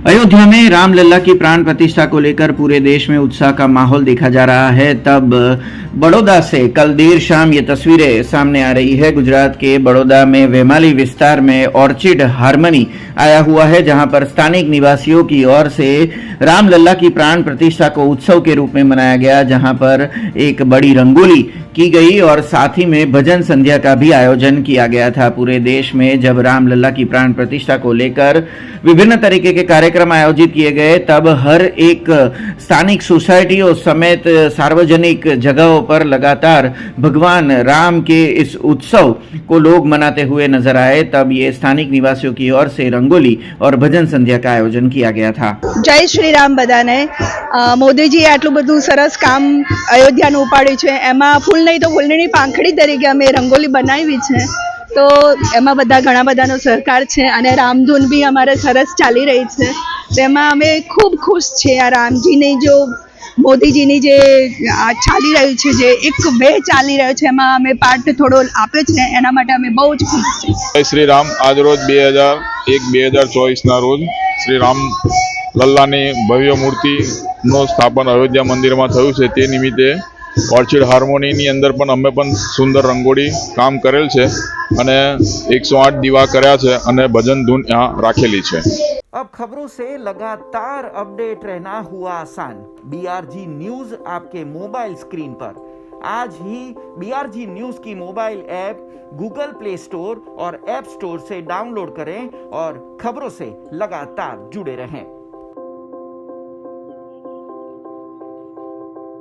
अयोध्या में रामलला की प्राण प्रतिष्ठा को लेकर पूरे देश में उत्साह का माहौल देखा जा रहा है। तब बड़ौदा से कल देर शाम ये तस्वीरें सामने आ रही है। गुजरात के बड़ौदा में वेमाली विस्तार में ऑर्चिड हार्मनी आया हुआ है, जहां पर स्थानिक निवासियों की ओर से रामलला की प्राण प्रतिष्ठा को उत्सव के रूप में मनाया गया, जहां पर एक बड़ी रंगोली की गई और साथ ही में भजन संध्या का भी आयोजन किया गया था। पूरे देश में जब रामलला की प्राण प्रतिष्ठा को लेकर विभिन्न तरीके के कार्यक्रम आयोजित किए गए, तब हर एक स्थानिक सोसाइटियों समेत सार्वजनिक जगहों पर लगातार भगवान राम के इस उत्सव को लोग मनाते हुए नजर आए। तब ये स्थानिक निवासियों की ओर से रंगोली और भजन संध्या का आयोजन किया गया था। जय श्री राम बधाने। मोदीजीए आटલું બધું સરસ કામ અયોધ્યાનું ઉપાડ્યું છે, એમાં ફૂલ નહીં તો ફૂલની પાંખડી તરીકે અમે રંગોલી બનાવી છે, તો એમાં બધા ઘણા બધાનો સહકાર છે અને રામધૂન બી અમારે સરસ ચાલી રહી છે, તેમાં અમે ખૂબ ખુશ છીએ। આ રામજીની જો મોદીજીની જે ચાલી રહ્યું છે, જે એક વે ચાલી રહ્યો છે, એમાં અમે પાર્ટ થોડો આપ્યો છે, એના માટે અમે બહુ જ ખુશ છીએ। જય શ્રી રામ। આજ રોજ 2001-2024 રોજ શ્રી રામ લલ્લાની ભવ્ય મૂર્તિનો સ્થાપન અયોધ્યા મંદિરમાં થયું છે। તે નિમિત્તે ઓર્ચિડ હાર્મોનીની અંદર પણ અમે પણ સુંદર રંગોળી કામ કરેલ છે અને 108 દીવા કર્યા છે અને ભજન ધૂન यहाँ રાખેલી છે। अब खबरों से लगातार अपडेट रहना हुआ आसान। बीआरजी न्यूज आपके मोबाइल स्क्रीन पर। आज ही बीआरजी न्यूज की mobile app Google play store और ऐप स्टोर से डाउनलोड करें और खबरों से लगातार जुड़े रहें।